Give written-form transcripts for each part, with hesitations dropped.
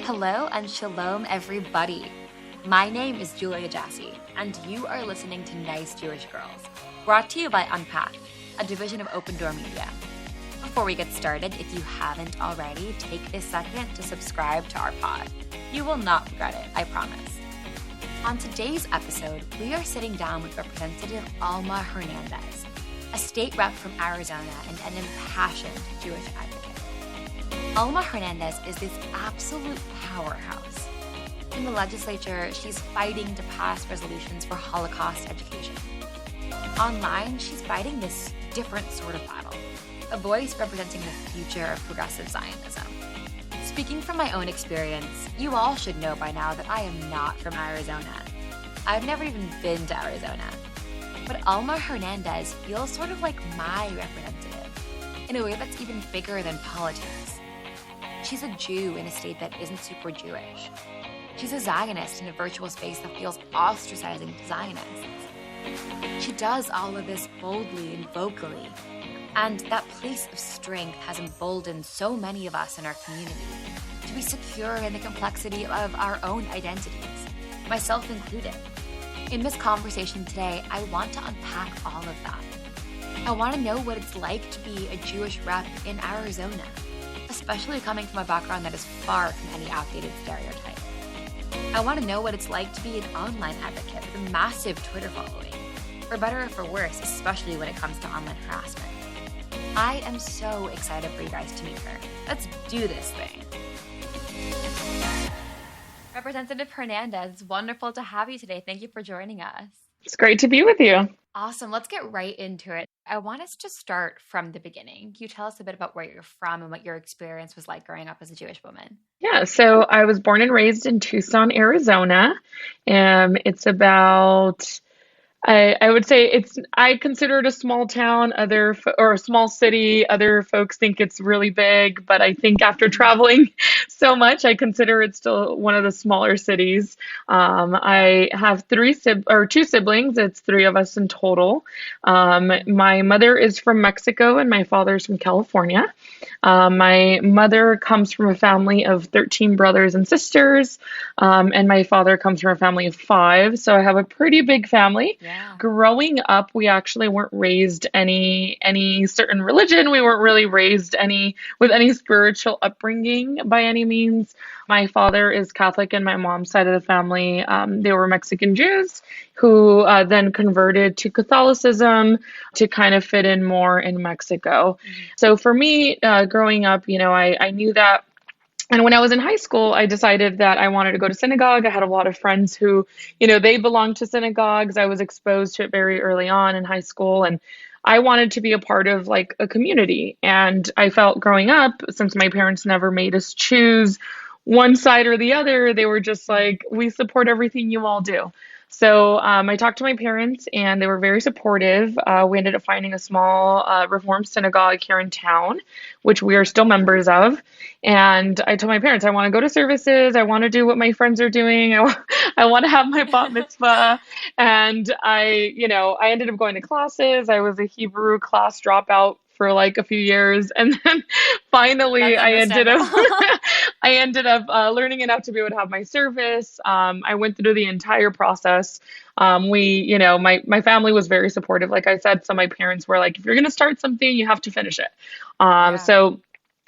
Hello and shalom, everybody. My name is Julia Jassy, and you are listening to Nice Jewish Girls, brought to you by Unpacked, a division of OpenDor Media. Before we get started, if you haven't already, take a second to subscribe to our pod. You will not regret it, I promise. On today's episode, we are sitting down with Representative Alma Hernandez, a state rep from Arizona and an impassioned Jewish advocate. Alma Hernandez is this absolute powerhouse. In the legislature, she's fighting to pass resolutions for Holocaust education. Online, she's fighting this different sort of battle, a voice representing the future of progressive Zionism. Speaking from my own experience, you all should know by now that I am not from Arizona. I've never even been to Arizona. But Alma Hernandez feels sort of like my representative, in a way that's even bigger than politics. She's a Jew in a state that isn't super Jewish. She's a Zionist in a virtual space that feels ostracizing to Zionists. She does all of this boldly and vocally, and that place of strength has emboldened so many of us in our community to be secure in the complexity of our own identities, myself included. In this conversation today, I want to unpack all of that. I want to know what it's like to be a Jewish rep in Arizona, especially coming from a background that is far from any outdated stereotype. I want to know what it's like to be an online advocate with a massive Twitter following, for better or for worse, especially when it comes to online harassment. I am so excited for you guys to meet her. Let's do this thing. Representative Hernandez, wonderful to have you today. Thank you for joining us. It's great to be with you. Awesome. Let's get right into it. I want us to start from the beginning. Can you tell us a bit about where you're from and what your experience was like growing up as a Jewish woman? Yeah, so I was born and raised in Tucson, Arizona. It's about, I would say I consider it a small town, or a small city. Other folks think it's really big, but I think after traveling so much, I consider it still one of the smaller cities. I have two siblings. It's three of us in total. My mother is from Mexico and my father's from California. My mother comes from a family of 13 brothers and sisters, and my father comes from a family of 5. So I have a pretty big family. Yeah. Growing up, we actually weren't raised any certain religion. We weren't really raised with any spiritual upbringing by any means. My father is Catholic and my mom's side of the family, they were Mexican Jews who then converted to Catholicism to kind of fit in more in Mexico. So for me, growing up, I knew that. And when I was in high school, I decided that I wanted to go to synagogue. I had a lot of friends who, they belonged to synagogues. I was exposed to it very early on in high school, and I wanted to be a part of like a community. And I felt growing up, since my parents never made us choose one side or the other, they were just like, we support everything you all do. So I talked to my parents and they were very supportive. We ended up finding a small Reform synagogue here in town, which we are still members of. And I told my parents, I want to go to services. I want to do what my friends are doing. I want to have my bat mitzvah. And I ended up going to classes. I was a Hebrew class dropout for like a few years. And then finally I ended up learning enough to be able to have my service. I went through the entire process. My family was very supportive, like I said. So my parents were like, if you're going to start something, you have to finish it. So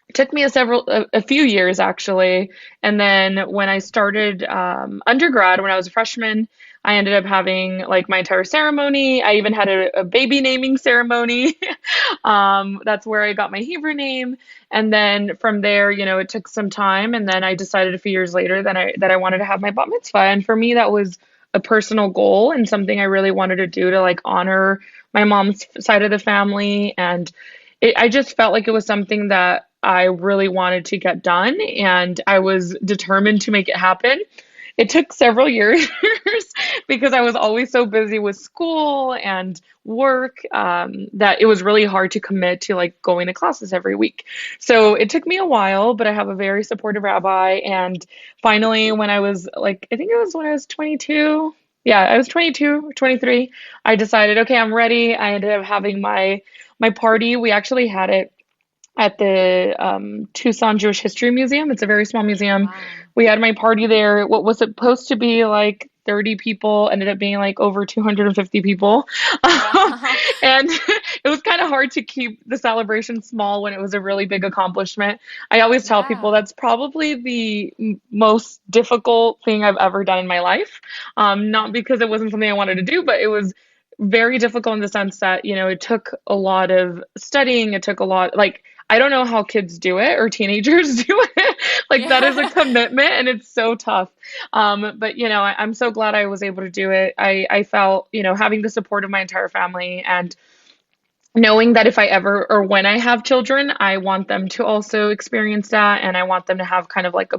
it took me a few years actually. And then when I started undergrad, when I was a freshman, I ended up having like my entire ceremony. I even had a baby naming ceremony. That's where I got my Hebrew name. And then from there, it took some time. And then I decided a few years later that I wanted to have my bat mitzvah. And for me, that was a personal goal and something I really wanted to do to like honor my mom's side of the family. And I just felt like it was something that I really wanted to get done. And I was determined to make it happen. It took several years because I was always so busy with school and work that it was really hard to commit to like going to classes every week. So it took me a while, but I have a very supportive rabbi. And finally, when I was like, I think it was when I was 22. Yeah, I was 22, 23. I decided, okay, I'm ready. I ended up having my party. We actually had it at the Tucson Jewish History Museum. It's a very small Oh, museum. wow. We had my party there. What was supposed to be like 30 people ended up being like over 250 people. Wow. And it was kind of hard to keep the celebration small when it was a really big accomplishment. I always tell people Yeah. that's probably the most difficult thing I've ever done in my life. Not Yeah. because it wasn't something I wanted to do, but it was very difficult in the sense that, it took a lot of studying. It took a lot, like, I don't know how kids do it or teenagers do it. Like that is a Yeah. commitment and it's so tough. But I'm so glad I was able to do it. I felt, having the support of my entire family and knowing that if I ever or when I have children, I want them to also experience that, and I want them to have kind of like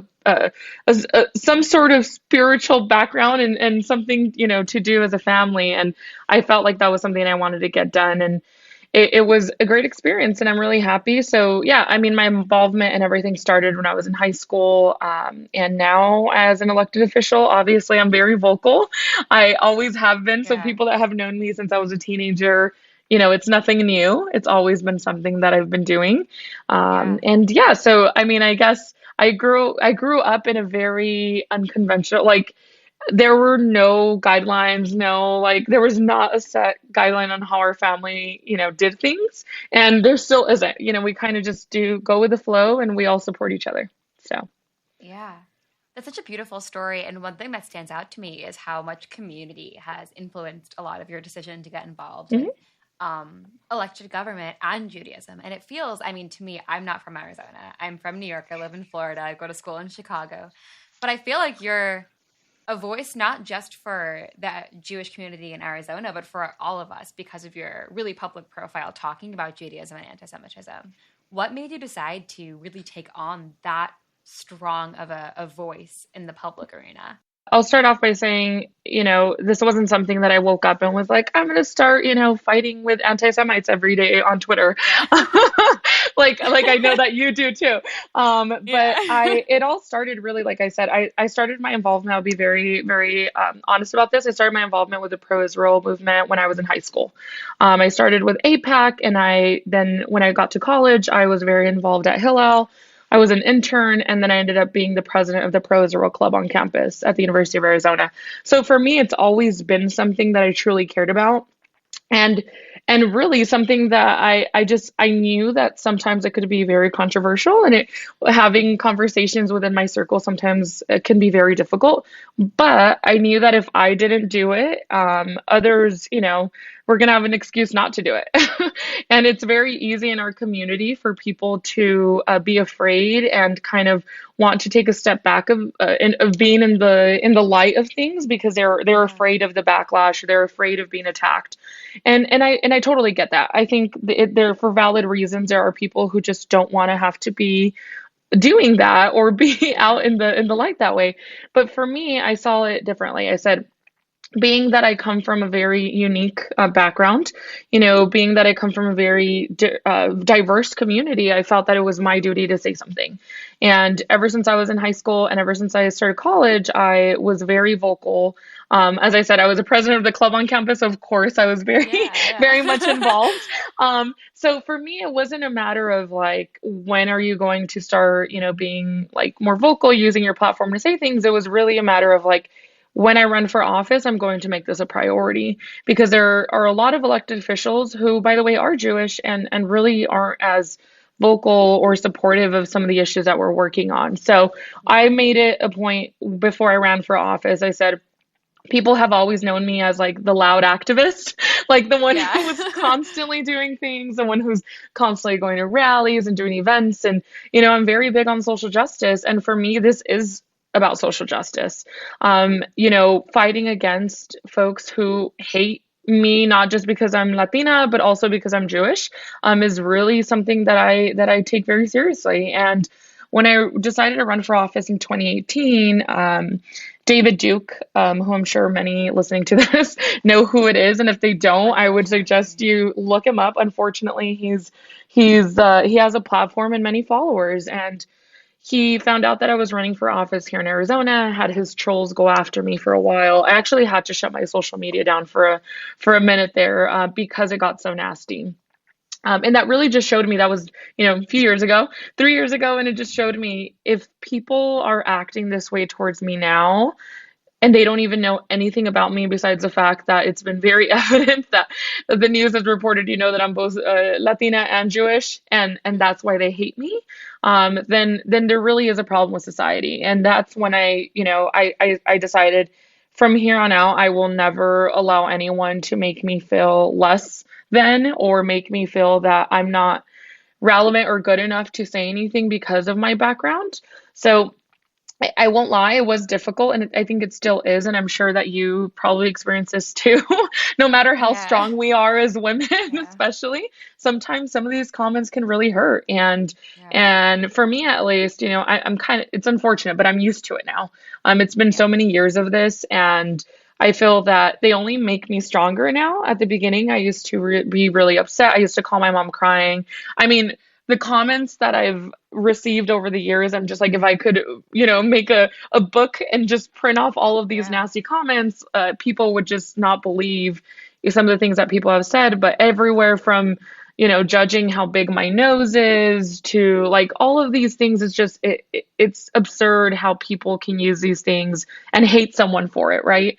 some sort of spiritual background and something to do as a family. And I felt like that was something I wanted to get done, and it was a great experience, and I'm really happy. So yeah, I mean, my involvement and everything started when I was in high school, and now as an elected official, obviously I'm very vocal. I always have been. So Yeah. people that have known me since I was a teenager, it's nothing new. It's always been something that I've been doing. Yeah. And yeah, so I mean, I guess I grew up in a very unconventional, like there were no guidelines, no, like there was not a set guideline on how our family, did things. And there still isn't. We kind of just do go with the flow and we all support each other. So, Yeah. That's such a beautiful story. And one thing that stands out to me is how much community has influenced a lot of your decision to get involved mhm. in elected government and Judaism. And it feels, I mean, to me, I'm not from Arizona. I'm from New York. I live in Florida. I go to school in Chicago. But I feel like you're a voice not just for the Jewish community in Arizona, but for all of us because of your really public profile talking about Judaism and anti-Semitism. What made you decide to really take on that strong of a voice in the public arena? I'll start off by saying, this wasn't something that I woke up and was like, I'm going to start, fighting with anti-Semites every day on Twitter. Yeah. Like I know that you do too. But Yeah. it all started really, like I said, I started my involvement. I'll be very, very honest about this. I started my involvement with the pro-Israel movement when I was in high school. I started with APAC, and then when I got to college, I was very involved at Hillel. I was an intern, and then I ended up being the president of the Pro Israel Club on campus at the University of Arizona. So for me, it's always been something that I truly cared about. And really something that I knew that sometimes it could be very controversial, and having conversations within my circle sometimes it can be very difficult. But I knew that if I didn't do it, others, were gonna have an excuse not to do it. And it's very easy in our community for people to be afraid and kind of want to take a step back of being in the light of things because they're Yeah. afraid of the backlash, or they're afraid of being attacked. And I totally get that. I think there for valid reasons there are people who just don't want to have to be doing that or be Yeah. out in the light that way. But for me, I saw it differently. I said, being that I come from a very unique background, being that I come from a very diverse community, I felt that it was my duty to say something. And ever since I was in high school and ever since I started college, I was very vocal. As I said, I was a president of the club on campus. Of course, I was very, Yeah. very much Yeah. involved. So for me, it wasn't a matter of like, when are you going to start, being like more vocal, using your platform to say things? It was really a matter of like, when I run for office, I'm going to make this a priority because there are a lot of elected officials who, by the way, are Jewish and really aren't as vocal or supportive of some of the issues that we're working on. So I made it a point before I ran for office. I said, people have always known me as like the loud activist, like the one who was Yeah. constantly doing things, the one who's constantly going to rallies and doing events. And, I'm very big on social justice. And for me, this is about social justice. Fighting against folks who hate me, not just because I'm Latina, but also because I'm Jewish, is really something that I take very seriously. And when I decided to run for office in 2018, David Duke, who I'm sure many listening to this know who it is, and if they don't, I would suggest Unfortunately. you look him up. Unfortunately, he has a platform and many followers, and he found out that I was running for office here in Arizona, had his trolls go after me for a while. I actually had to shut my social media down for a minute there because it got so nasty. And that really just showed me that was, a few years ago, 3 years ago. And it just showed me if people are acting this way towards me now, and they don't even know anything about me besides the fact that it's been very evident that the news has reported, that I'm both Latina and Jewish, and that's why they hate me. Then there really is a problem with society, and that's when I decided from here on out I will never allow anyone to make me feel less than or make me feel that I'm not relevant or good enough to say anything because of my background. So I won't lie, it was difficult, and I think it still is, and I'm sure that you probably experience this too. No matter how Yeah. strong we are as women, Yeah. especially, sometimes some of these comments can really hurt. And Yeah. and for me at least, I'm kind of, it's unfortunate, but I'm used to it now. It's been Yeah. so many years of this, and I feel that they only make me stronger now. At the beginning, I used to be really upset. I used to call my mom crying. I mean, the comments that I've received over the years, I'm just like, if I could, make a book and just print off all of these Yeah. nasty comments, people would just not believe some of the things that people have said. But everywhere from, judging how big my nose is to like all of these things, it's just, it's absurd how people can use these things and hate someone for it, right?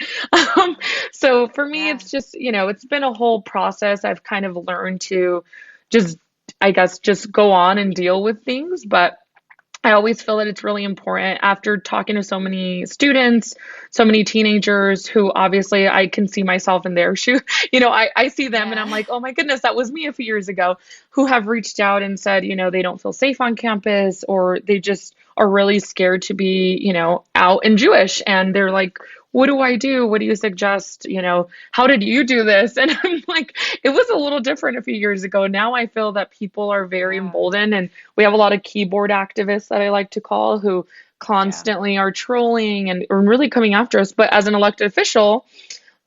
Um, so for me, Yeah. it's just, it's been a whole process. I've kind of learned to just I guess just go on and deal with things. But I always feel that it's really important after talking to so many students, so many teenagers who obviously I can see myself in their shoe. I see them and I'm Yeah. like, oh my goodness, that was me a few years ago, who have reached out and said, they don't feel safe on campus or they just are really scared to be, out and Jewish. And they're like, what do I do? What do you suggest? How did you do this? And I'm like, it was a little different a few years ago. Now I feel that people are very Yeah. emboldened, and we have a lot of keyboard activists that I like to call who Yeah. constantly are trolling and are really coming after us. But as an elected official,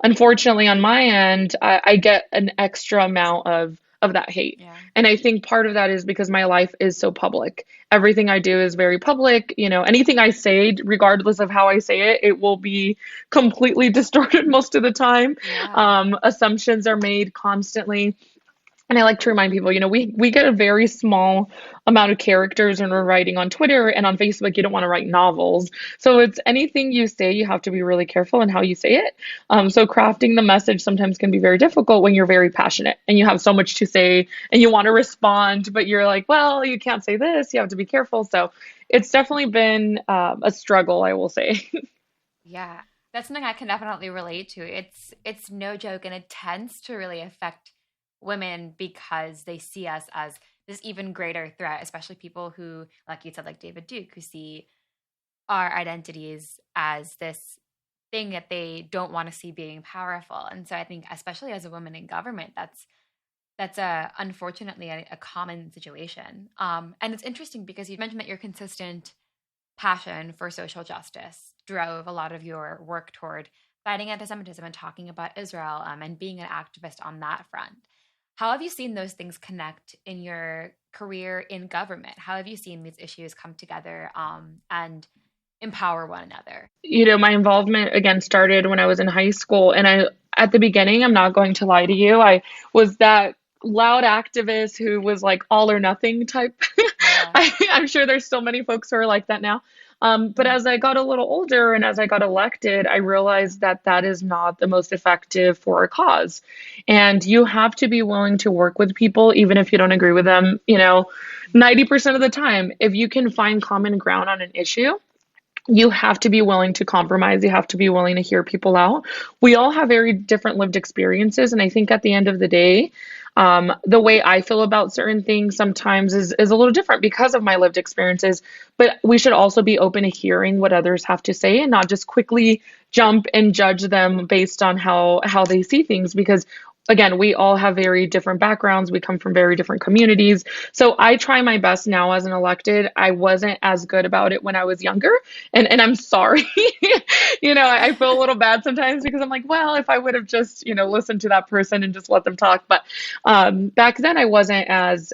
unfortunately, on my end, I get an extra amount of that hate. Yeah. And I think part of that is because my life is so public. Everything I do is very public. Anything I say, regardless of how I say it, it will be completely distorted most of the time. Yeah. Assumptions are made constantly. And I like to remind people, we get a very small amount of characters when we're writing on Twitter and on Facebook. You don't want to write novels. So it's anything you say, you have to be really careful in how you say it. So crafting the message sometimes can be very difficult when you're very passionate and you have so much to say and you want to respond, but you're like, well, you can't say this. You have to be careful. So it's definitely been a struggle, I will say. Yeah. That's something I can definitely relate to. It's no joke, and it tends to really affect women because they see us as this even greater threat, especially people who, like you said, like David Duke, who see our identities as this thing that they don't want to see being powerful. And so I think, especially as a woman in government, that's unfortunately a common situation. And it's interesting because you mentioned that your consistent passion for social justice drove a lot of your work toward fighting anti-Semitism and talking about Israel, and being an activist on that front. How have you seen those things connect in your career in government? How have you seen these issues come together, and empower one another? My involvement again started when I was in high school. And at the beginning, I'm not going to lie to you, I was that loud activist who was like all or nothing type. Yeah. I'm sure there's still many folks who are like that now. But Mhm. as I got a little older and as I got elected, I realized that that is not the most effective for a cause. And you have to be willing to work with people, even if you don't agree with them, 90% of the time. If you can find common ground on an issue, you have to be willing to compromise. You have to be willing to hear people out. We all have very different lived experiences. And I think at the end of the day, the way I feel about certain things sometimes is a little different because of my lived experiences. But we should also be open to hearing what others have to say and not just quickly jump and judge them based on how they see things, because again, we all have very different backgrounds. We come from very different communities. So I try my best now as an elected. I wasn't as good about it when I was younger. And I'm sorry. I feel a little bad sometimes because I'm like, well, if I would have just, listened to that person and just let them talk. But back then I wasn't as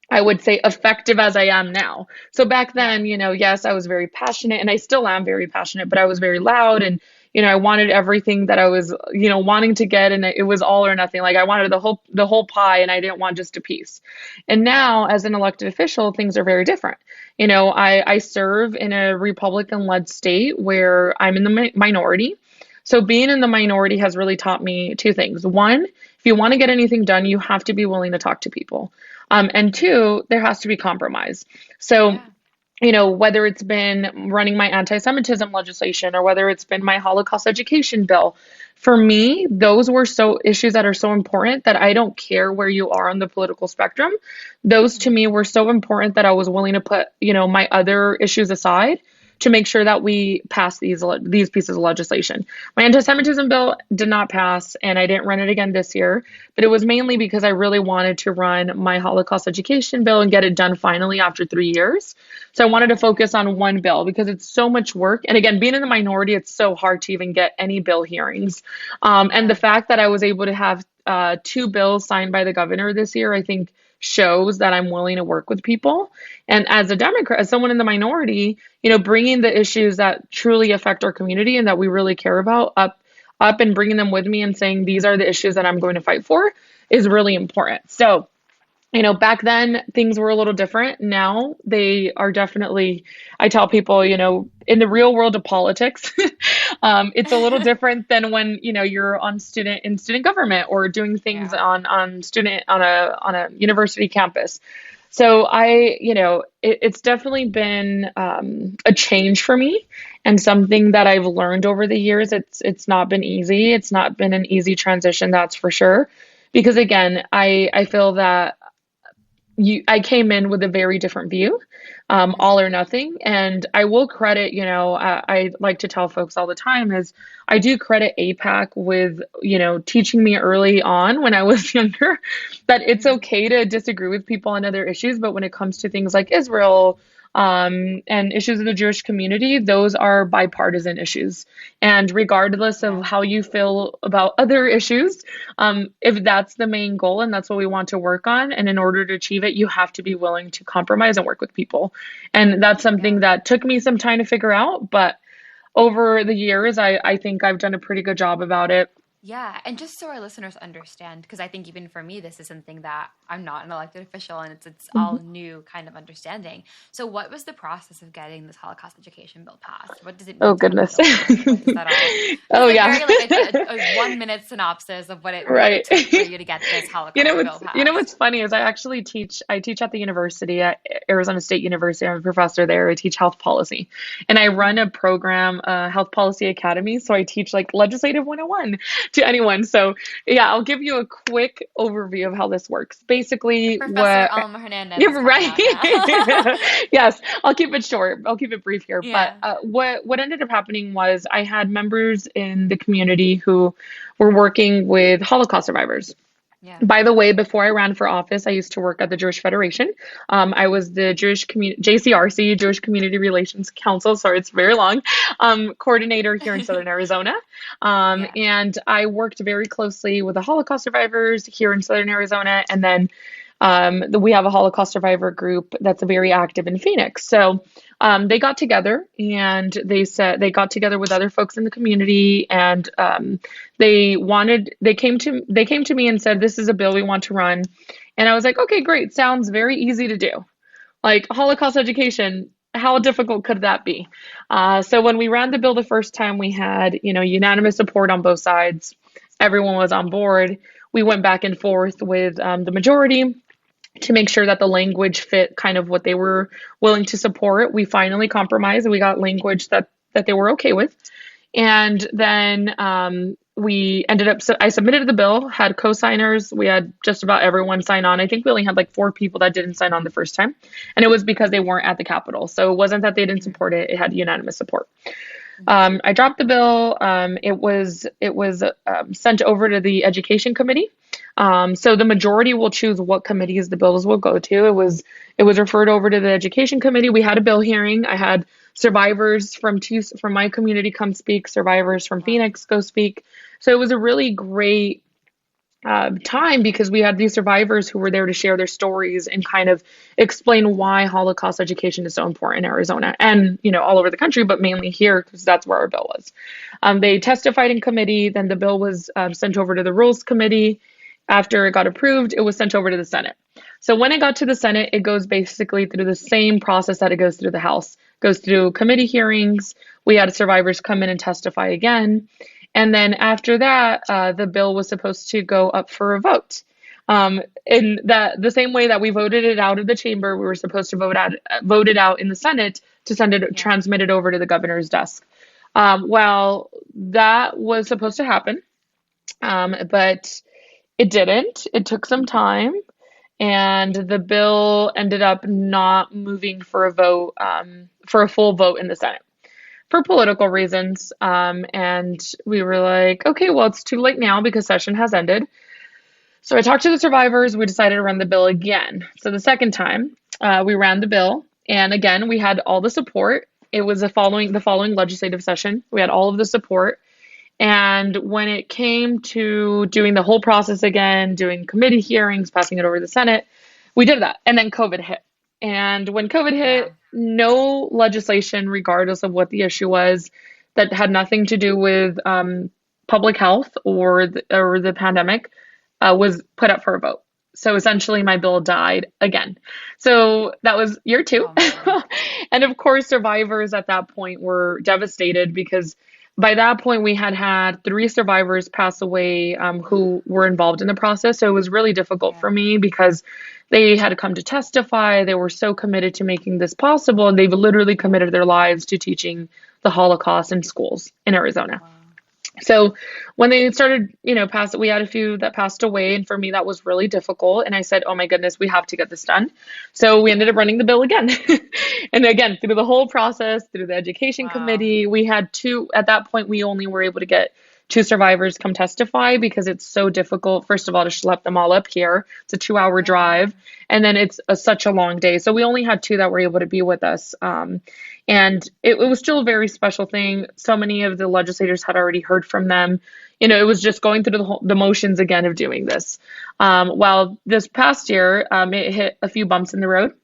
I would say effective as I am now. So back Yeah. then, yes, I was very passionate and I still am very passionate, but I was very loud and, I wanted everything that I was, wanting to get, and it was all or nothing. Like I wanted the whole pie, and I didn't want just a piece. And now, as an elected official, things are very different. I serve in a Republican-led state where I'm in the minority. So being in the minority has really taught me two things. One, if you want to get anything done, you have to be willing to talk to people. And two, there has to be compromise. So, Yeah. whether it's been running my anti-Semitism legislation or whether it's been my Holocaust education bill, for me, those were so issues that are so important that I don't care where you are on the political spectrum. Those to me were so important that I was willing to put, my other issues aside to make sure that we pass these pieces of legislation. My anti-Semitism bill did not pass, and I didn't run it again this year, but it was mainly because I really wanted to run my Holocaust education bill and get it done finally after 3 years. So I wanted to focus on one bill because it's so much work. And again, being in the minority, it's so hard to even get any bill hearings. And the fact that I was able to have two bills signed by the governor this year, I think shows that I'm willing to work with people. And as a Democrat, as someone in the minority, bringing the issues that truly affect our community and that we really care about up and bringing them with me and saying, these are the issues that I'm going to fight for is really important. So, back then things were a little different. Now they are definitely, I tell people, in the real world of politics, it's a little different than when, you're in student government or doing things Yeah. on a university campus. So it's definitely been a change for me and something that I've learned over the years. It's not been easy. It's not been an easy transition, that's for sure. Because again, I feel that I came in with a very different view, all or nothing. And I will credit, I like to tell folks all the time is I do credit APAC with, teaching me early on when I was younger that it's okay to disagree with people on other issues. But when it comes to things like Israel, and issues of the Jewish community, those are bipartisan issues. And regardless of how you feel about other issues, if that's the main goal and that's what we want to work on, and in order to achieve it, you have to be willing to compromise and work with people. And that's something that took me some time to figure out, but over the years, I think I've done a pretty good job about it. Yeah, and just so our listeners understand, because I think even for me, this is something that I'm not an elected official, and it's all new kind of understanding. So, what was the process of getting this Holocaust education bill passed? What does it mean? Oh, goodness. What does that all? Oh, like yeah. Very a 1 minute synopsis of what it took for you to get this Holocaust bill passed. What's funny is I teach at the university at Arizona State University. I'm a professor there. I teach health policy, and I run a program, Health Policy Academy. So I teach like Legislative 101 to anyone. So yeah, I'll give you a quick overview of how this works. Basically, Professor Alma Hernandez. Yeah, right. Yes, I'll keep it short. I'll keep it brief here. Yeah. But what ended up happening was I had members in the community who were working with Holocaust survivors. Yeah. By the way, before I ran for office, I used to work at the Jewish Federation. I was the JCRC, Jewish Community Relations Council, sorry, it's very long, coordinator here in Southern Arizona. And I worked very closely with the Holocaust survivors here in Southern Arizona. And then we have a Holocaust survivor group that's very active in Phoenix. So they got together and they got together with other folks in the community, and they came to me and said, this is a bill we want to run. And I was like, okay, great. Sounds very easy to do. Like Holocaust education, how difficult could that be? So when we ran the bill the first time, we had, unanimous support on both sides. Everyone was on board. We went back and forth with the majority to make sure that the language fit kind of what they were willing to support. We finally compromised and we got language that they were okay with. And then we ended up, so I submitted the bill, had co-signers. We had just about everyone sign on. I think we only had like 4 people that didn't sign on the first time. And it was because they weren't at the Capitol. So it wasn't that they didn't support it. It had unanimous support. I dropped the bill. It was sent over to the Education Committee. So the majority will choose what committees the bills will go to. It was referred over to the Education Committee. We had a bill hearing. I had survivors from my community come speak, survivors from Phoenix go speak. So it was a really great time, because we had these survivors who were there to share their stories and kind of explain why Holocaust education is so important in Arizona and, all over the country, but mainly here because that's where our bill was. They testified in committee, then the bill was sent over to the Rules Committee. After it got approved, it was sent over to the Senate. So when it got to the Senate, it goes basically through the same process that it goes through the House. It goes through committee hearings. We had survivors come in and testify again. And then after that, the bill was supposed to go up for a vote. In the same way that we voted it out of the chamber, we were supposed to vote it out in the Senate to transmit it over to the governor's desk. Well, that was supposed to happen, but it didn't. It took some time, and the bill ended up not moving for a vote, for a full vote in the Senate, for political reasons. And we were like, okay, well, it's too late now because session has ended. So I talked to the survivors. We decided to run the bill again. So the second time, we ran the bill, and again, we had all the support. It was the following legislative session. We had all of the support. And when it came to doing the whole process again, doing committee hearings, passing it over to the Senate, we did that. And then COVID hit. And when COVID hit, no legislation, regardless of what the issue was, that had nothing to do with public health or the pandemic, was put up for a vote. So essentially, my bill died again. So that was year two. And of course, survivors at that point were devastated because by that point, we had 3 survivors pass away who were involved in the process. So it was really difficult for me because they had come to testify. They were so committed to making this possible. And they've literally committed their lives to teaching the Holocaust in schools in Arizona. Wow. So when they started, we had a few that passed away. And for me, that was really difficult. And I said, oh my goodness, we have to get this done. So we ended up running the bill again. And again, through the whole process, through the education committee, we had 2, at that point, we only were able to get 2 survivors come testify because it's so difficult, first of all, to schlep them all up here. It's a 2-hour drive. And then it's such a long day. So we only had 2 that were able to be with us. And it was still a very special thing. So many of the legislators had already heard from them. It was just going through the motions again of doing this. While this past year, it hit a few bumps in the road,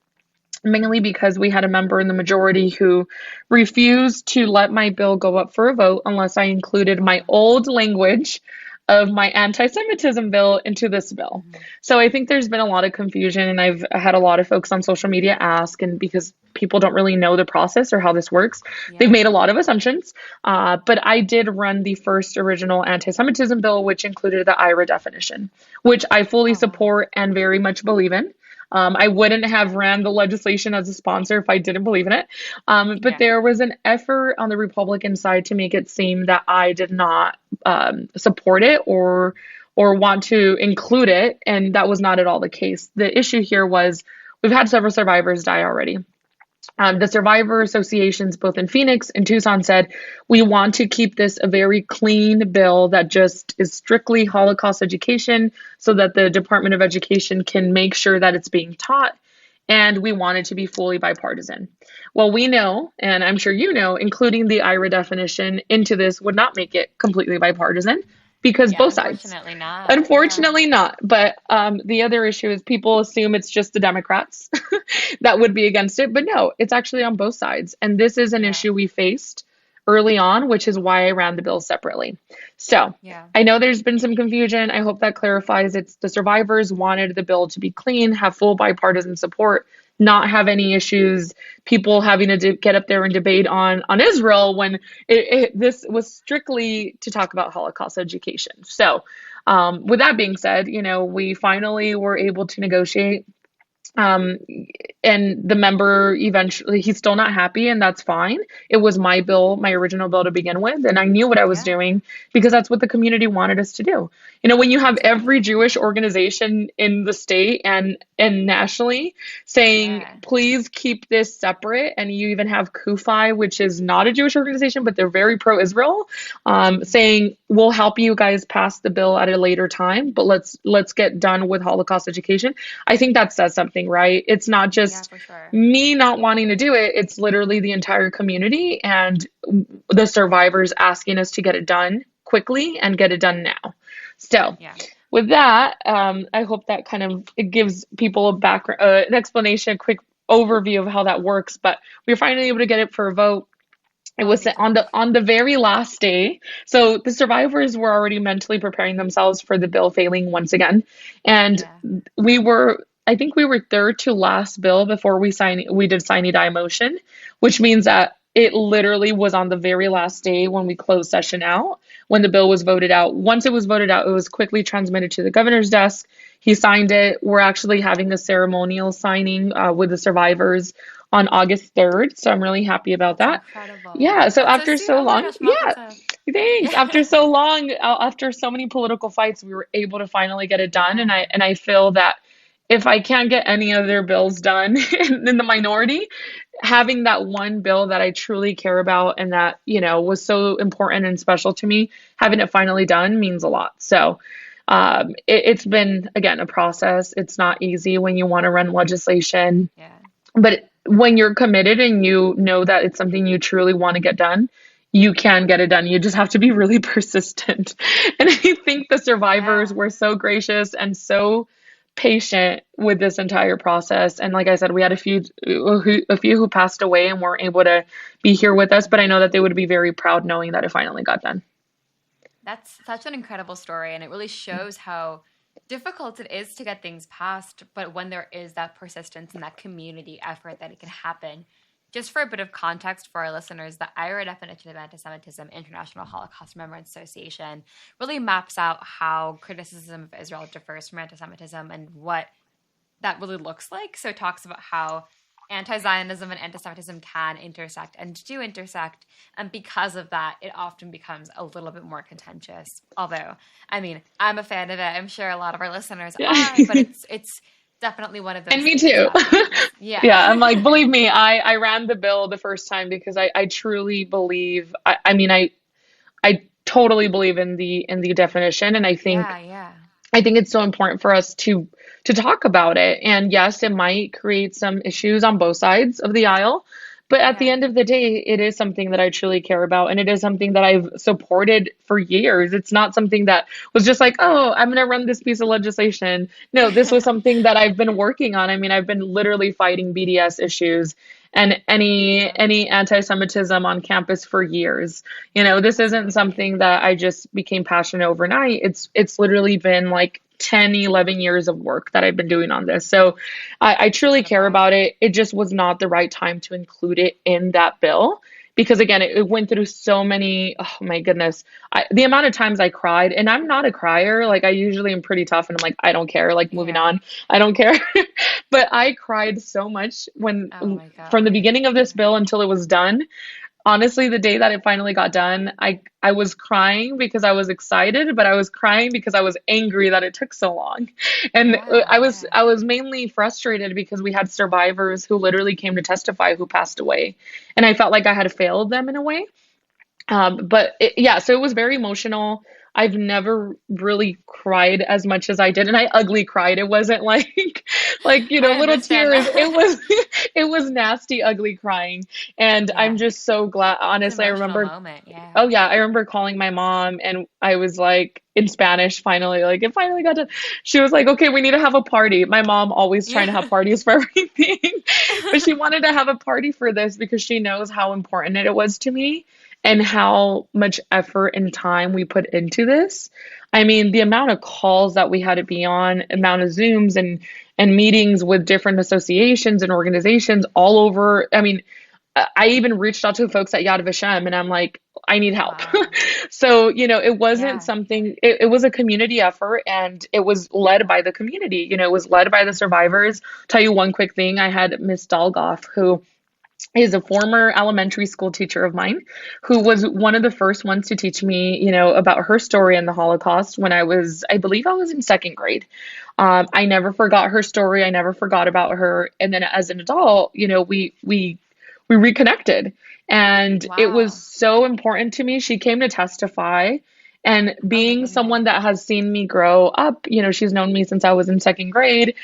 mainly because we had a member in the majority who refused to let my bill go up for a vote unless I included my old language of my antisemitism bill into this bill. So I think there's been a lot of confusion, and I've had a lot of folks on social media ask, and because people don't really know the process or how this works, they've made a lot of assumptions. But I did run the first original antisemitism bill, which included the IRA definition, which I fully support and very much believe in. I wouldn't have ran the legislation as a sponsor if I didn't believe in it. But there was an effort on the Republican side to make it seem that I did not support it or want to include it. And that was not at all the case. The issue here was we've had several survivors die already. The survivor associations, both in Phoenix and Tucson, said, we want to keep this a very clean bill that just is strictly Holocaust education so that the Department of Education can make sure that it's being taught. And we want it to be fully bipartisan. Well, we know, and I'm sure you know, including the IRA definition into this would not make it completely bipartisan. Because both sides. Unfortunately not. But the other issue is people assume it's just the Democrats that would be against it. But no, it's actually on both sides. And this is an issue we faced early on, which is why I ran the bill separately. So I know there's been some confusion. I hope that clarifies. It's the survivors wanted the bill to be clean, have full bipartisan support, not have any issues, people having to get up there and debate on Israel when this was strictly to talk about Holocaust education. So with that being said, we finally were able to negotiate. And the member eventually, he's still not happy, and that's fine. It was my bill, my original bill to begin with, and I knew what I was doing because that's what the community wanted us to do. When you have every Jewish organization in the state and nationally saying, please keep this separate, and you even have CUFI, which is not a Jewish organization, but they're very pro-Israel, saying, we'll help you guys pass the bill at a later time, but let's get done with Holocaust education. I think that says something, right? It's not just me not wanting to do it. It's literally the entire community and the survivors asking us to get it done quickly and get it done now. So with that, I hope that kind of it gives people a background, an explanation, a quick overview of how that works. But we were finally able to get it for a vote. It Oh, was thank on goodness. the very last day. So the survivors were already mentally preparing themselves for the bill failing once again. And Yeah. I think we were third to last bill before we did sine die motion, which means that it literally was on the very last day when we closed session out, when the bill was voted out. Once it was voted out, it was quickly transmitted to the governor's desk. He signed it. We're actually having a ceremonial signing with the survivors on August 3rd. So I'm really happy about That's that. incredible. Yeah, so That's so after sweet. so Oh my long, gosh, Mazel yeah, tov. thanks. Yeah. After so long, after so many political fights, we were able to finally get it done. And Yeah. I feel that if I can't get any other bills done in the minority, having that one bill that I truly care about and that, was so important and special to me, having it finally done means a lot. So, it's been, again, a process. It's not easy when you want to run legislation, Yeah. but when you're committed and you know that it's something you truly want to get done, you can get it done. You just have to be really persistent. And I think the survivors Yeah. were so gracious and so patient with this entire process. And like I said, we had a few who passed away and weren't able to be here with us, but I know that they would be very proud knowing that it finally got done. That's such an incredible story, and it really shows how difficult it is to get things passed. But when there is that persistence and that community effort, that it can happen. Just for a bit of context for our listeners, the IRA definition of anti-Semitism, International Holocaust Remembrance Association, really maps out how criticism of Israel differs from anti-Semitism and what that really looks like. So it talks about how anti-Zionism and anti-Semitism can intersect and do intersect. And because of that, it often becomes a little bit more contentious. Although, I mean, I'm a fan of it. I'm sure a lot of our listeners Yeah. are, but it's definitely one of And those me things too. that, yeah. Yeah, I'm like, believe me, I ran the bill the first time because I truly believe, I mean, I totally believe in the definition. And Yeah, yeah. I think it's so important for us to talk about it. And yes, it might create some issues on both sides of the aisle, but at the Yeah. end of the day, it is something that I truly care about, and it is something that I've supported for years. It's not something that was just like, oh, I'm going to run this piece of legislation. No, this was something that I've been working on. I mean, I've been literally fighting BDS issues and Wow. any anti-Semitism on campus for years. This That's isn't amazing. something that I just became passionate overnight. It's literally been like 10, 11 years of work that I've been doing on this. So I truly care Incredible. about it. It just was not the right time to include it in that bill. Because again, it went through so many, oh my goodness, the amount of times I cried, and I'm not a crier. Like I usually am pretty tough and I'm like, I don't care, like moving Yeah. on, I don't care. But I cried so much Oh my from the gosh. beginning of this bill until it was done. Honestly, the day that it finally got done, I was crying because I was excited, but I was crying because I was angry that it took so long. And Yeah, yeah. I was mainly frustrated because we had survivors who literally came to testify who passed away. And I felt like I had failed them in a way. Yeah, so it was very emotional. I've never really cried as much as I did, and I ugly cried. It wasn't like, I little understand tears. It that. was, it was nasty, ugly crying. And I'm Yeah. just so glad. It's an Honestly, I emotional remember, moment. Yeah. oh yeah, I remember calling my mom, and I was like in Spanish. Finally, like it finally got done. She was like, "Okay, we need to have a party." My mom always trying to have Yeah. parties for everything, but she wanted to have a party for this because she knows how important it was to me and how much effort and time we put into this. I mean, the amount of calls that we had to be on, amount of Zooms and meetings with different associations and organizations all over. I mean, I even reached out to folks at Yad Vashem and I'm like, I need help. Wow. So, it wasn't Yeah. something, it was a community effort and it was led by the community. It was led by the survivors. Tell you one quick thing. I had Miss Dalgoff, who is a former elementary school teacher of mine who was one of the first ones to teach me, about her story in the Holocaust when I believe I was in second grade. I never forgot her story. I never forgot about her. And then as an adult, we reconnected and it was Wow. so important to me. She came to testify and Oh my being goodness. someone that has seen me grow up, she's known me since I was in second grade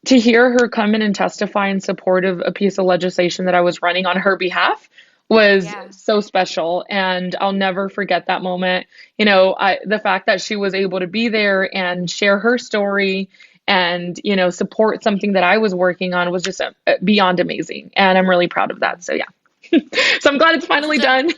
to hear her come in and testify in support of a piece of legislation that I was running on her behalf was Yeah. so special, and I'll never forget that moment. The fact that she was able to be there and share her story and, support something that I was working on was just beyond amazing. And I'm really proud of that. So yeah. So I'm glad it's finally Such a done.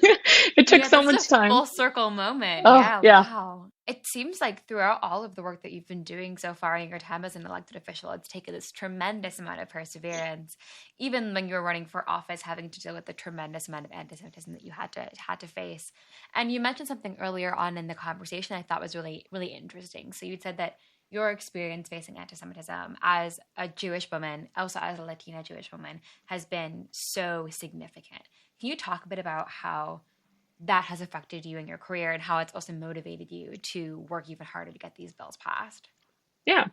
It took Yeah, so that's such much a time. full circle moment. Oh, Yeah, yeah. wow. It seems like throughout all of the work that you've been doing so far in your time as an elected official, it's taken this tremendous amount of perseverance. Even when you were running for office, having to deal with the tremendous amount of anti-Semitism that you had to face. And you mentioned something earlier on in the conversation I thought was really, really interesting. So you said that your experience facing anti-Semitism as a Jewish woman, also as a Latina Jewish woman, has been so significant. Can you talk a bit about how that has affected you in your career and how it's also motivated you to work even harder to get these bills passed? Yeah.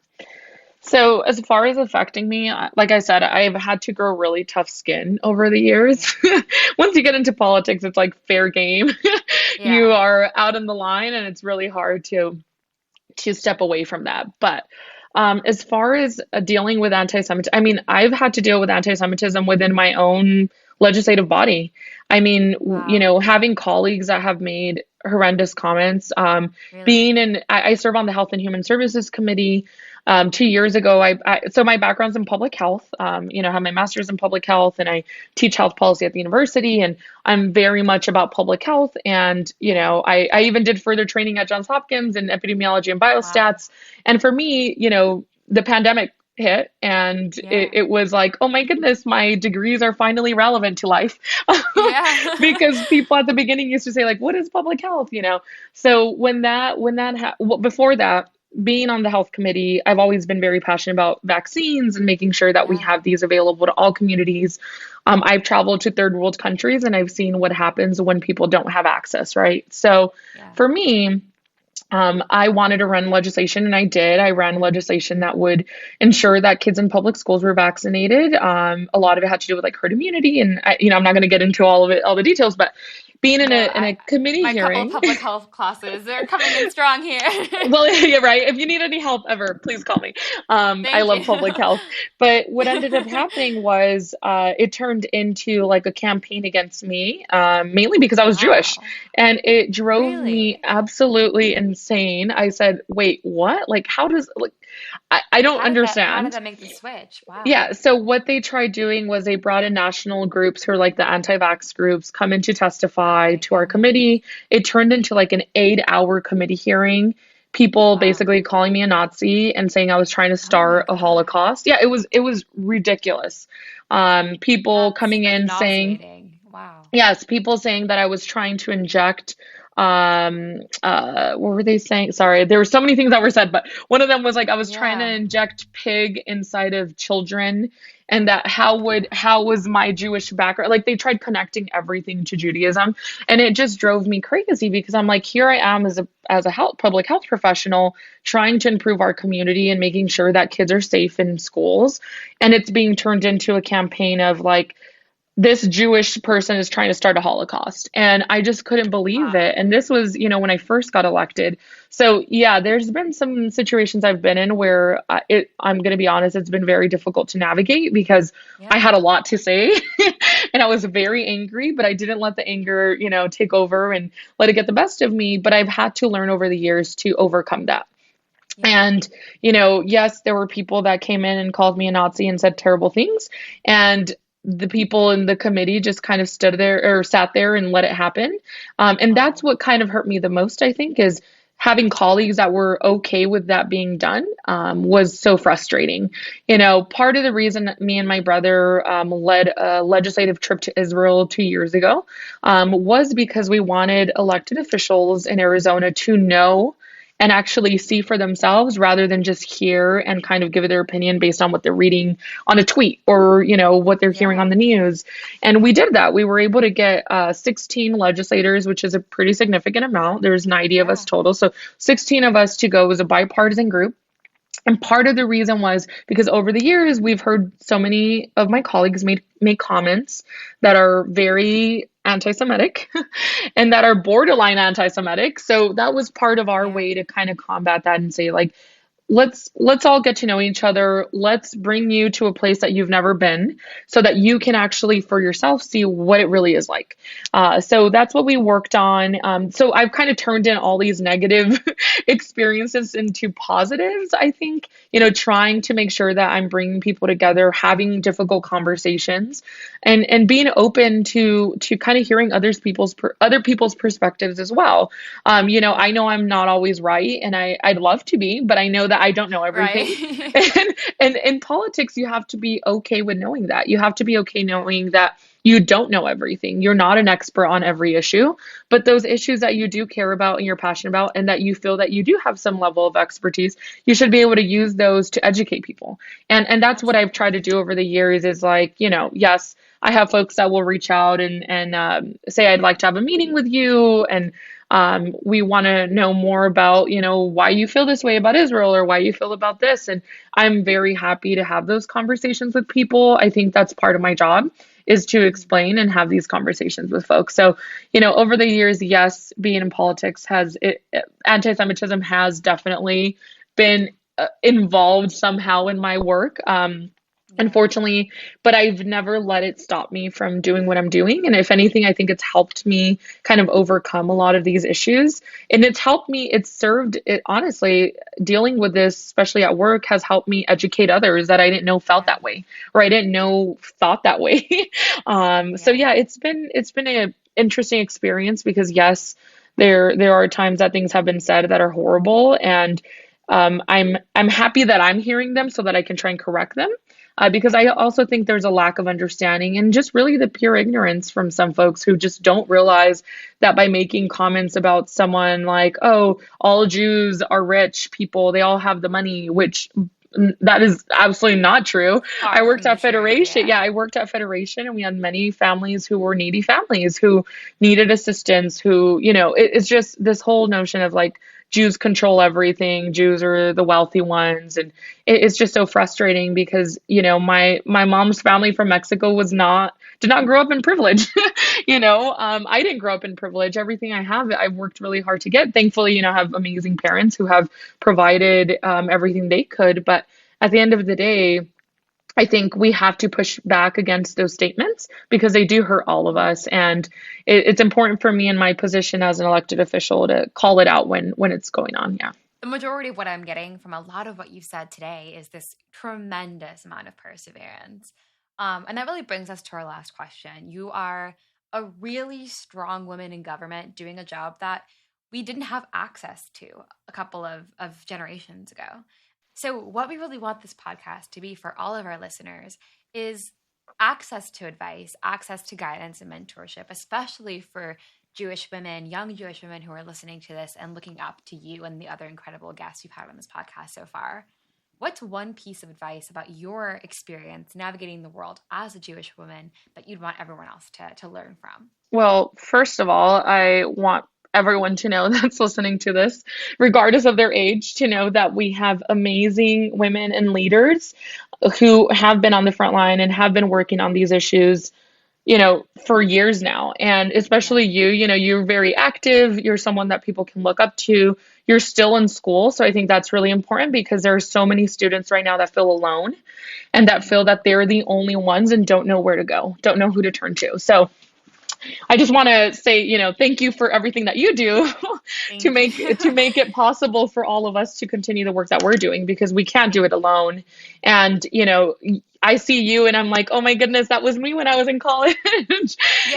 So as far as affecting me, like I said, I've had to grow really tough skin over the Yeah. years. Once you get into politics, it's like fair game. You Yeah. are out on the line, and it's really hard to step away from that. But as far as dealing with anti-Semitism, I mean, I've had to deal with anti-Semitism within my own legislative body. I mean, Wow. having colleagues that have made horrendous comments. Really? I serve on the Health and Human Services Committee. 2 years ago, so my background's in public health. I have my master's in public health, and I teach health policy at the university, and I'm very much about public health. And, I even did further training at Johns Hopkins in epidemiology and Wow. biostats. And for me, the pandemic hit, and it, Yeah. it was like, oh my goodness, my degrees are finally relevant to life. Yeah. Because people at the beginning used to say, like, what is public health? So before that, being on the health committee, I've always been very passionate about vaccines and making sure that we Yeah. have these available to all communities. I've traveled to third world countries, and I've seen what happens when people don't have access, right? So Yeah. for me, I wanted to run legislation, and I did. I ran legislation that would ensure that kids in public schools were vaccinated. A lot of it had to do with like herd immunity, and I'm not going to get into all of it, all the details, but being in No, a committee my couple of hearing. public health classes, they're coming in strong here. Well, yeah, right. If you need any help ever, please call me. I Thank you. love public health. But what ended up happening was it turned into like a campaign against me, mainly because I was Jewish. Wow. And it drove me Really? absolutely insane. I said, wait, what? Like, I don't How did understand. that make the switch? Wow. Yeah, so what they tried doing was they brought in national groups who are like the anti-vax groups come in to Oh testify my to our goodness. committee. It turned into like an 8-hour committee hearing. People Wow. basically calling me a Nazi and saying I was trying to Oh my start a God. Holocaust. Yeah, it was ridiculous. People coming That's in saying, nauseating. Wow. yes, people saying that I was trying to inject what were they saying? Sorry, there were so many things that were said, but one of them was like I was trying to Yeah. inject pig inside of children, and that how was my Jewish background, like they tried connecting everything to Judaism, and it just drove me crazy because I'm like, here I am as a public health professional trying to improve our community and making sure that kids are safe in schools, and it's being turned into a campaign of like this Jewish person is trying to start a Holocaust. And I just couldn't believe Wow. it. And this was, when I first got elected. So, yeah, there's been some situations I've been in where I'm going to be honest, it's been very difficult to navigate because I Yeah. had a lot to say and I was very angry, but I didn't let the anger, take over and let it get the best of me. But I've had to learn over the years to overcome that. Yeah. And, yes, there were people that came in and called me a Nazi and said terrible things. And the people in the committee just kind of stood there or sat there and let it happen. And that's Wow. what kind of hurt me the most, I think, is having colleagues that were okay with that being done was so frustrating. Part of the reason that me and my brother led a legislative trip to Israel 2 years ago was because we wanted elected officials in Arizona to know and actually see for themselves rather than just hear and kind of give their opinion based on what they're reading on a tweet or what they're hearing on Yeah. the news. And we did that. We were able to get 16 legislators, which is a pretty significant amount. There's 90 of us Yeah. total, so 16 of us to go. It was a bipartisan group. And part of the reason was because over the years, we've heard so many of my colleagues make comments that are very anti-Semitic and that are borderline anti-Semitic. So that was part of our Yeah. way to kind of combat that and say, like, let's all get to know each other. Let's bring you to a place that you've never been so that you can actually for yourself see what it really is like. So that's what we worked on. So I've kind of turned in all these negative experiences into positives, I think, trying to make sure that I'm bringing people together, having difficult conversations, and being open to kind of hearing other people's perspectives as well. I know I'm not always right, and I'd love to be, but I know that I don't know everything. Right. And in politics, you have to be okay with knowing that. You have to be okay knowing that you don't know everything. You're not an expert on every issue, but those issues that you do care about and you're passionate about, and that you feel that you do have some level of expertise, you should be able to use those to educate people. And that's what I've tried to do over the years is like, yes, I have folks that will reach out and say, I'd like to have a meeting with you. And we want to know more about, why you feel this way about Israel or why you feel about this. And I'm very happy to have those conversations with people. I think that's part of my job is to explain and have these conversations with folks. So, over the years, yes, being in politics anti-Semitism has definitely been involved somehow in my work. Unfortunately, but I've never let it stop me from doing what I'm doing. And if anything, I think it's helped me kind of overcome a lot of these issues. And it's served it, honestly, dealing with this, especially at work, has helped me educate others that I didn't know felt that way, or I didn't know thought that way. So yeah, it's been an interesting experience because yes, there are times that things have been said that are horrible, and I'm happy that I'm hearing them so that I can try and correct them. Because I also think there's a lack of understanding and just really the pure ignorance from some folks who just don't realize that by making comments about someone like, oh, all Jews are rich people, they all have the money, which that is absolutely not true. I worked at Federation. Yeah, I worked at Federation, and we had many families who were needy families who needed assistance, who, it's just this whole notion of like, Jews control everything. Jews are the wealthy ones. And it's just so frustrating because, my mom's family from Mexico did not grow up in privilege. I didn't grow up in privilege. Everything I have, I've worked really hard to get. Thankfully, I have amazing parents who have provided everything they could. But at the end of the day, I think we have to push back against those statements because they do hurt all of us. And it's important for me in my position as an elected official to call it out when it's going on. Yeah. The majority of what I'm getting from a lot of what you've said today is this tremendous amount of perseverance. And that really brings us to our last question. You are a really strong woman in government doing a job that we didn't have access to a couple of generations ago. So what we really want this podcast to be for all of our listeners is access to advice, access to guidance and mentorship, especially for Jewish women, young Jewish women who are listening to this and looking up to you and the other incredible guests you've had on this podcast so far. What's one piece of advice about your experience navigating the world as a Jewish woman that you'd want everyone else to learn from? Well, first of all, I want everyone to know that's listening to this, regardless of their age, to know that we have amazing women and leaders who have been on the front line and have been working on these issues, for years now. And especially you're very active. You're someone that people can look up to. You're still in school. So I think that's really important because there are so many students right now that feel alone and that feel that they're the only ones and don't know where to go, don't know who to turn to. So I just want to say, thank you for everything that you do to make it possible for all of us to continue the work that we're doing because we can't do it alone. And, I see you and I'm like, oh my goodness, that was me when I was in college.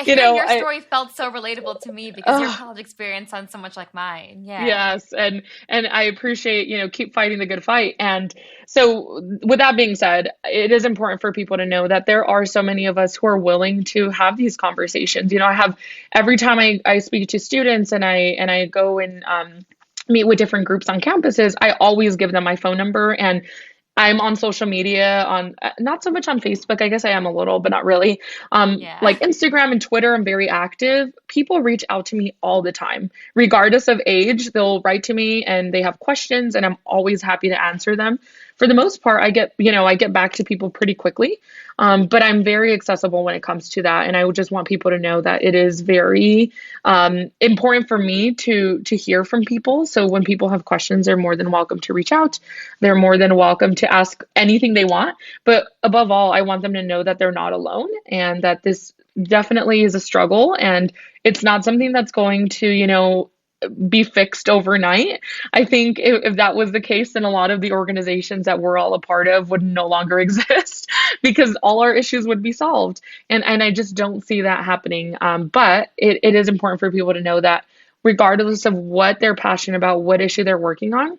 Yeah, your story felt so relatable to me because your college experience sounds so much like mine. Yeah. Yes. And I appreciate, keep fighting the good fight. And so with that being said, it is important for people to know that there are so many of us who are willing to have these conversations. I have every time I speak to students and I go and meet with different groups on campuses, I always give them my phone number, and I'm on social media on not so much on Facebook. I guess I am a little, but not really. Like Instagram and Twitter, I'm very active. People reach out to me all the time, regardless of age. They'll write to me and they have questions, and I'm always happy to answer them. for the most part, I get back to people pretty quickly. But I'm very accessible when it comes to that. And I would just want people to know that it is very important for me to hear from people. So when people have questions, they're more than welcome to reach out. They're more than welcome to ask anything they want. But above all, I want them to know that they're not alone and that this definitely is a struggle, and it's not something that's going to, be fixed overnight. I think if that was the case, then a lot of the organizations that we're all a part of would no longer exist because all our issues would be solved. And I just don't see that happening. But it is important for people to know that regardless of what they're passionate about, what issue they're working on,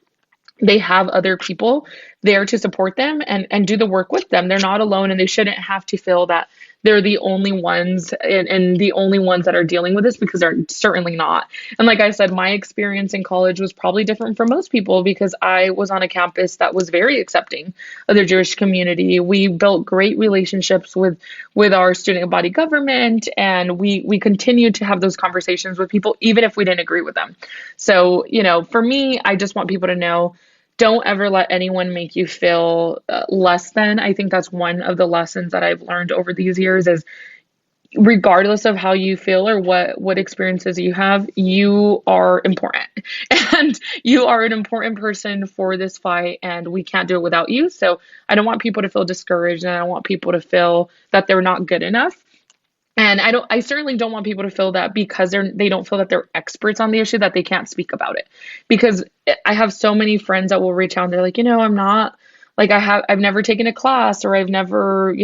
they have other people there to support them and do the work with them. They're not alone, and they shouldn't have to feel that they're the only ones and the only ones that are dealing with this, because they're certainly not. And like I said, my experience in college was probably different from most people because I was on a campus that was very accepting of the Jewish community. We built great relationships with our student body government, and we continued to have those conversations with people even if we didn't agree with them. So, for me, I just want people to know, don't ever let anyone make you feel less than. I think that's one of the lessons that I've learned over these years is regardless of how you feel or what experiences you have, you are important and you are an important person for this fight, and we can't do it without you. So I don't want people to feel discouraged, and I don't want people to feel that they're not good enough. And I certainly don't want people to feel that because they don't feel that they're experts on the issue, that they can't speak about it. Because I have so many friends that will reach out and they're like, I'm not, like, I've never taken a class, or I've never,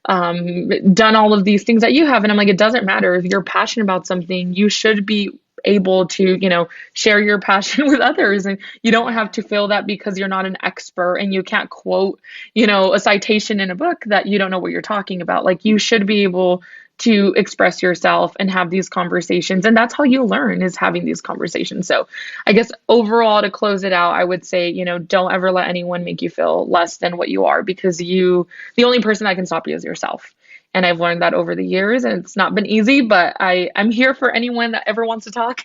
done all of these things that you have. And I'm like, it doesn't matter. If you're passionate about something, you should be able to, share your passion with others. And you don't have to feel that because you're not an expert and you can't quote, a citation in a book that you don't know what you're talking about. Like, you should be able to express yourself and have these conversations. And that's how you learn, is having these conversations. So I guess overall, to close it out, I would say, don't ever let anyone make you feel less than what you are, because the only person that can stop you is yourself. And I've learned that over the years, and it's not been easy, but I'm here for anyone that ever wants to talk.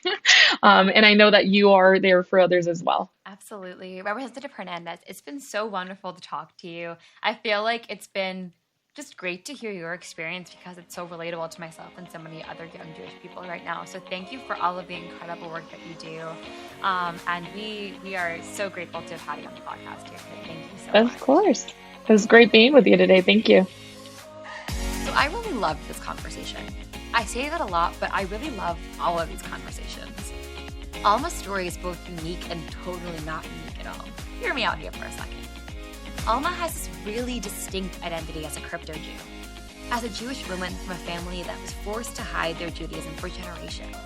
And I know that you are there for others as well. Absolutely. Representative Hernandez, it's been so wonderful to talk to you. I feel like it's been just great to hear your experience because it's so relatable to myself and so many other young Jewish people right now. So thank you for all of the incredible work that you do. And we are so grateful to have had you on the podcast here. So thank you so much. Of course. It was great being with you today. Thank you. So I really loved this conversation. I say that a lot, but I really love all of these conversations. Alma's story is both unique and totally not unique at all. Hear me out here for a second. Alma has this really distinct identity as a crypto Jew, as a Jewish woman from a family that was forced to hide their Judaism for generations.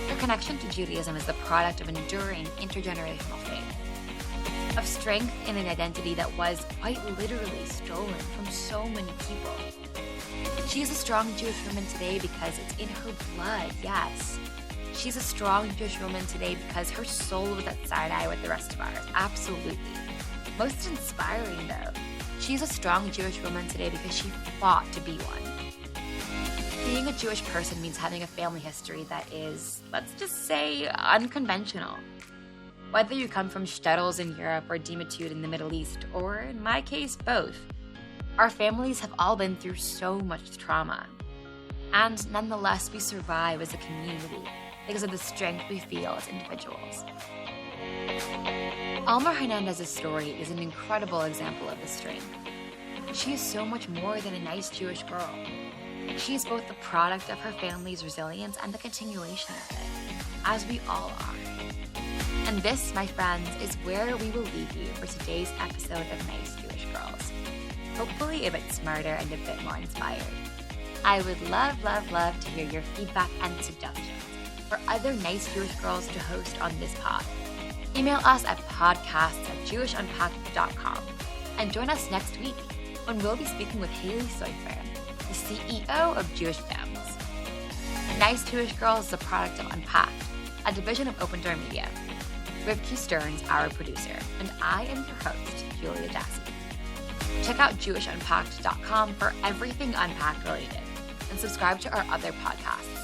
Her connection to Judaism is the product of enduring intergenerational faith, of strength in an identity that was quite literally stolen from so many people. She is a strong Jewish woman today because it's in her blood, yes. She's a strong Jewish woman today because her soul was at Sinai with the rest of ours, absolutely. Most inspiring, though, she's a strong Jewish woman today because she fought to be one. Being a Jewish person means having a family history that is, let's just say, unconventional. Whether you come from shtetls in Europe or Dimitude in the Middle East, or in my case, both, our families have all been through so much trauma. And nonetheless, we survive as a community because of the strength we feel as individuals. Alma Hernandez's story is an incredible example of this strength. She is so much more than a nice Jewish girl. She is both the product of her family's resilience and the continuation of it, as we all are. And this, my friends, is where we will leave you for today's episode of Nice Jewish Girls. Hopefully a bit smarter and a bit more inspired. I would love, love, love to hear your feedback and suggestions for other nice Jewish girls to host on this pod. Email us at podcasts@jewishnunpacked.com and join us next week when we'll be speaking with Haley Soifer, the CEO of Jewish Gems. Nice Jewish Girls is a product of Unpacked, a division of OpenDor Media. Rivki Stearns, our producer, and I am your host, Julia Jassy. Check out jewishnunpacked.com for everything Unpacked related, and subscribe to our other podcasts.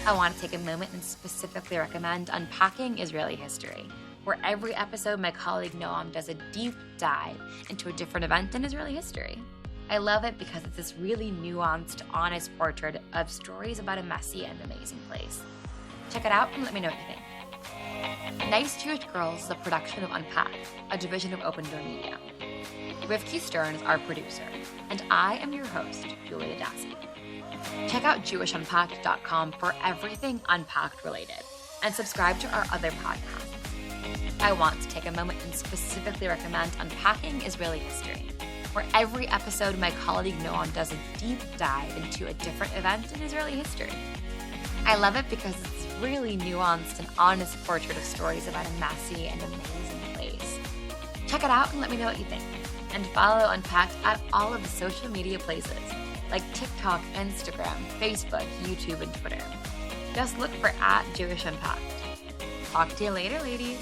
I want to take a moment and specifically recommend Unpacking Israeli History, where every episode my colleague Noam does a deep dive into a different event in Israeli history. I love it because it's this really nuanced, honest portrait of stories about a messy and amazing place. Check it out and let me know what you think. Nice Jewish Girls is a production of Unpacked, a division of OpenDor Media. Rivki Stern is our producer, and I am your host, Julia Dassi. Check out JewishUnpacked.com for everything Unpacked related, and subscribe to our other podcasts. I want to take a moment and specifically recommend Unpacking Israeli History, where every episode my colleague Noam does a deep dive into a different event in Israeli history. I love it because it's really nuanced and honest portrait of stories about a messy and amazing place. Check it out and let me know what you think. And follow Unpacked at all of the social media places like TikTok, Instagram, Facebook, YouTube, and Twitter. Just look for @JewishUnpacked. Talk to you later, ladies.